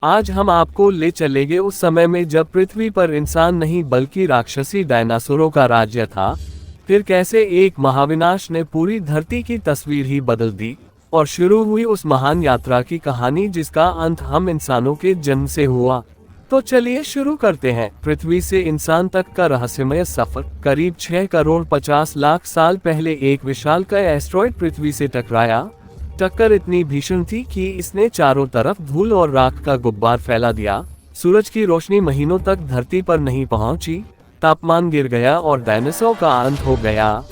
आज हम आपको ले चलेंगे उस समय में जब पृथ्वी पर इंसान नहीं बल्कि राक्षसी डायनासोरों का राज्य था। फिर कैसे एक महाविनाश ने पूरी धरती की तस्वीर ही बदल दी और शुरू हुई उस महान यात्रा की कहानी जिसका अंत हम इंसानों के जन्म से हुआ। तो चलिए शुरू करते हैं पृथ्वी से इंसान तक का रहस्यमय सफर। करीब 6 करोड़ 50 लाख साल पहले एक विशालकाय एस्ट्रॉयड पृथ्वी से टकराया। टक्कर इतनी भीषण थी कि इसने चारों तरफ धूल और राख का गुब्बार फैला दिया। सूरज की रोशनी महीनों तक धरती पर नहीं पहुंची, तापमान गिर गया और डायनासोर का अंत हो गया।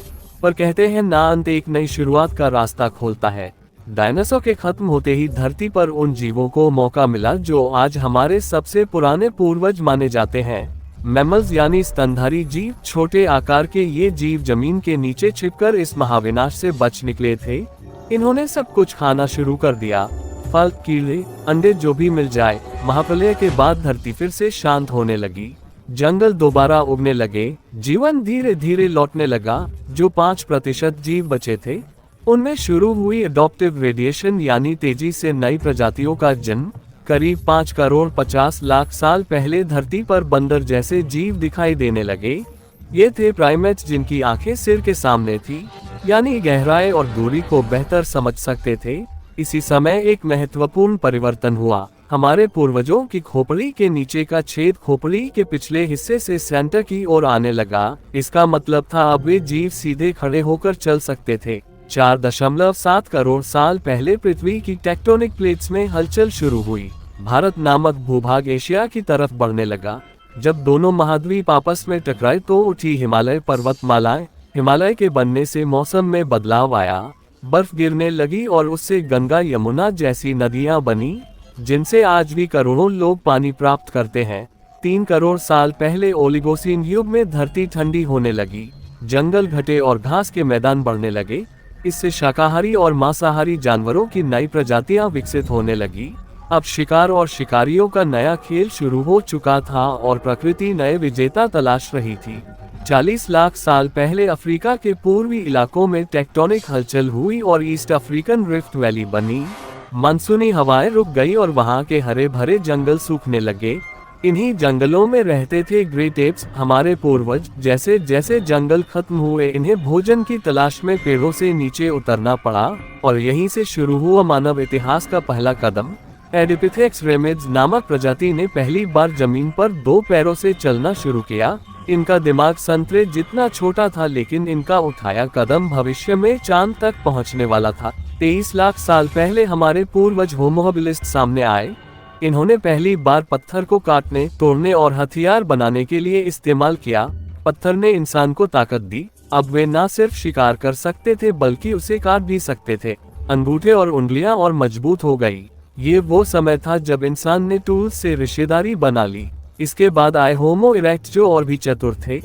पर कहते हैं ना, अंत एक नई शुरुआत का रास्ता खोलता है। डायनासोर के खत्म होते ही धरती पर उन जीवों को मौका मिला जो आज हमारे सबसे पुराने पूर्वज माने जाते हैं। मैमल्स यानी स्तनधारी जीव। छोटे आकार के ये जीव जमीन के नीचे छिपकर इस महाविनाश से बच निकले थे। इन्होंने सब कुछ खाना शुरू कर दिया, फल, कीड़े, अंडे, जो भी मिल जाए। महाप्रलय के बाद धरती फिर से शांत होने लगी, जंगल दोबारा उगने लगे, जीवन धीरे धीरे लौटने लगा। जो 5% जीव बचे थे उनमें शुरू हुई एडॉप्टिव रेडिएशन यानी तेजी से नई प्रजातियों का जन्म। करीब 5 करोड़ 50 लाख साल पहले धरती पर बंदर जैसे जीव दिखाई देने लगे। ये थे प्राइमेट्स जिनकी आंखें सिर के सामने थी, यानी गहराई और दूरी को बेहतर समझ सकते थे। इसी समय एक महत्वपूर्ण परिवर्तन हुआ। हमारे पूर्वजों की खोपड़ी के नीचे का छेद खोपड़ी के पिछले हिस्से से सेंटर की ओर आने लगा। इसका मतलब था अब वे जीव सीधे खड़े होकर चल सकते थे। 4.7 करोड़ साल पहले पृथ्वी की टेक्टोनिक प्लेट्स में हलचल शुरू हुई। भारत नामक भूभाग एशिया की तरफ बढ़ने लगा। जब दोनों महाद्वीप आपस में टकराए तो उठी हिमालय पर्वतमालाएं। हिमालय के बनने से मौसम में बदलाव आया, बर्फ गिरने लगी और उससे गंगा यमुना जैसी नदियां बनी, जिनसे आज भी करोड़ों लोग पानी प्राप्त करते हैं। 3 करोड़ साल पहले ओलिगोसीन युग में धरती ठंडी होने लगी, जंगल घटे और घास के मैदान बढ़ने लगे। इससे शाकाहारी और मांसाहारी जानवरों की नई प्रजातियां विकसित होने लगी। अब शिकार और शिकारियों का नया खेल शुरू हो चुका था और प्रकृति नए विजेता तलाश रही थी। 40 लाख साल पहले अफ्रीका के पूर्वी इलाकों में टेक्टोनिक हलचल हुई और ईस्ट अफ्रीकन रिफ्ट वैली बनी। मानसूनी हवाएं रुक गई और वहां के हरे भरे जंगल सूखने लगे। इन्हीं जंगलों में रहते थे ग्रेट एप्स, हमारे पूर्वज। जैसे जैसे जंगल खत्म हुए इन्हें भोजन की तलाश में पेड़ों से नीचे उतरना पड़ा और यहीं से शुरू हुआ मानव इतिहास का पहला कदम। एडिपिथेक्स रेमिड्स नामक प्रजाति ने पहली बार जमीन पर 2 पैरों से चलना शुरू किया। इनका दिमाग संतरे जितना छोटा था, लेकिन इनका उठाया कदम भविष्य में चांद तक पहुंचने वाला था। 23 लाख साल पहले हमारे पूर्वज होमो हैबिलिस सामने आए। इन्होंने पहली बार पत्थर को काटने, तोड़ने और हथियार बनाने के लिए इस्तेमाल किया। पत्थर ने इंसान को ताकत दी। अब वे न सिर्फ शिकार कर सकते थे बल्कि उसे काट भी सकते थे। अंगूठे और उंगलियां और मजबूत हो गई। ये वो समय था जब इंसान ने टूल्स से रिश्तेदारी बना ली। इसके बाद आए होमो इरेक्टस जो और भी चतुर थे।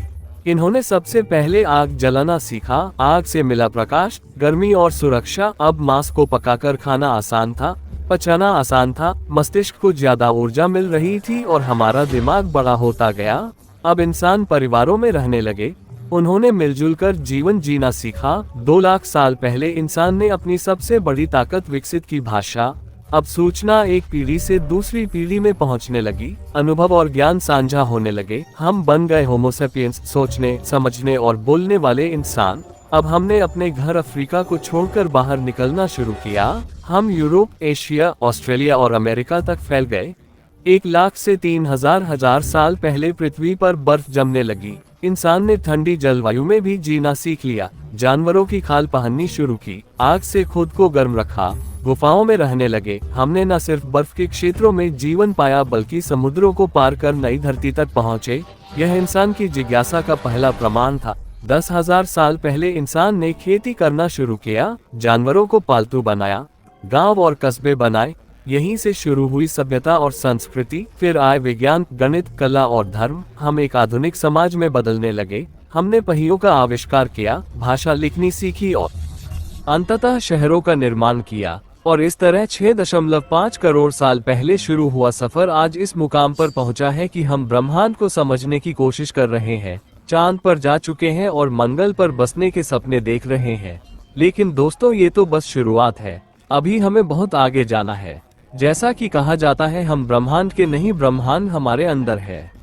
इन्होंने सबसे पहले आग जलाना सीखा। आग से मिला प्रकाश, गर्मी और सुरक्षा। अब मांस को पकाकर खाना आसान था, पचाना आसान था, मस्तिष्क को ज्यादा ऊर्जा मिल रही थी और हमारा दिमाग बड़ा होता गया। अब इंसान परिवारों में रहने लगे। उन्होंने मिलजुल कर जीवन जीना सीखा। 2 लाख साल पहले इंसान ने अपनी सबसे बड़ी ताकत विकसित की, भाषा। अब सूचना एक पीढ़ी से दूसरी पीढ़ी में पहुंचने लगी। अनुभव और ज्ञान साझा होने लगे। हम बन गए होमो सेपियंस, सोचने, समझने और बोलने वाले इंसान। अब हमने अपने घर अफ्रीका को छोड़कर बाहर निकलना शुरू किया। हम यूरोप, एशिया, ऑस्ट्रेलिया और अमेरिका तक फैल गए। 1 लाख से 3,000 साल पहले पृथ्वी पर बर्फ जमने लगी। इंसान ने ठंडी जलवायु में भी जीना सीख लिया। जानवरों की खाल पहननी शुरू की, आग से खुद को गर्म रखा, गुफाओं में रहने लगे। हमने न सिर्फ बर्फ के क्षेत्रों में जीवन पाया बल्कि समुद्रों को पार कर नई धरती तक पहुँचे। यह इंसान की जिज्ञासा का पहला प्रमाण था। 10,000 साल पहले इंसान ने खेती करना शुरू किया, जानवरों को पालतू बनाया, गांव और कस्बे बनाए। यहीं से शुरू हुई सभ्यता और संस्कृति। फिर आए विज्ञान, गणित, कला और धर्म। हम एक आधुनिक समाज में बदलने लगे। हमने पहियों का आविष्कार किया, भाषा लिखनी सीखी और अंततः शहरों का निर्माण किया। और इस तरह 6.5 करोड़ साल पहले शुरू हुआ सफर आज इस मुकाम पर पहुंचा है कि हम ब्रह्मांड को समझने की कोशिश कर रहे हैं, चांद पर जा चुके हैं और मंगल पर बसने के सपने देख रहे हैं। लेकिन दोस्तों, ये तो बस शुरुआत है। अभी हमें बहुत आगे जाना है। जैसा कि कहा जाता है, हम ब्रह्मांड के नहीं, ब्रह्मांड हमारे अंदर है।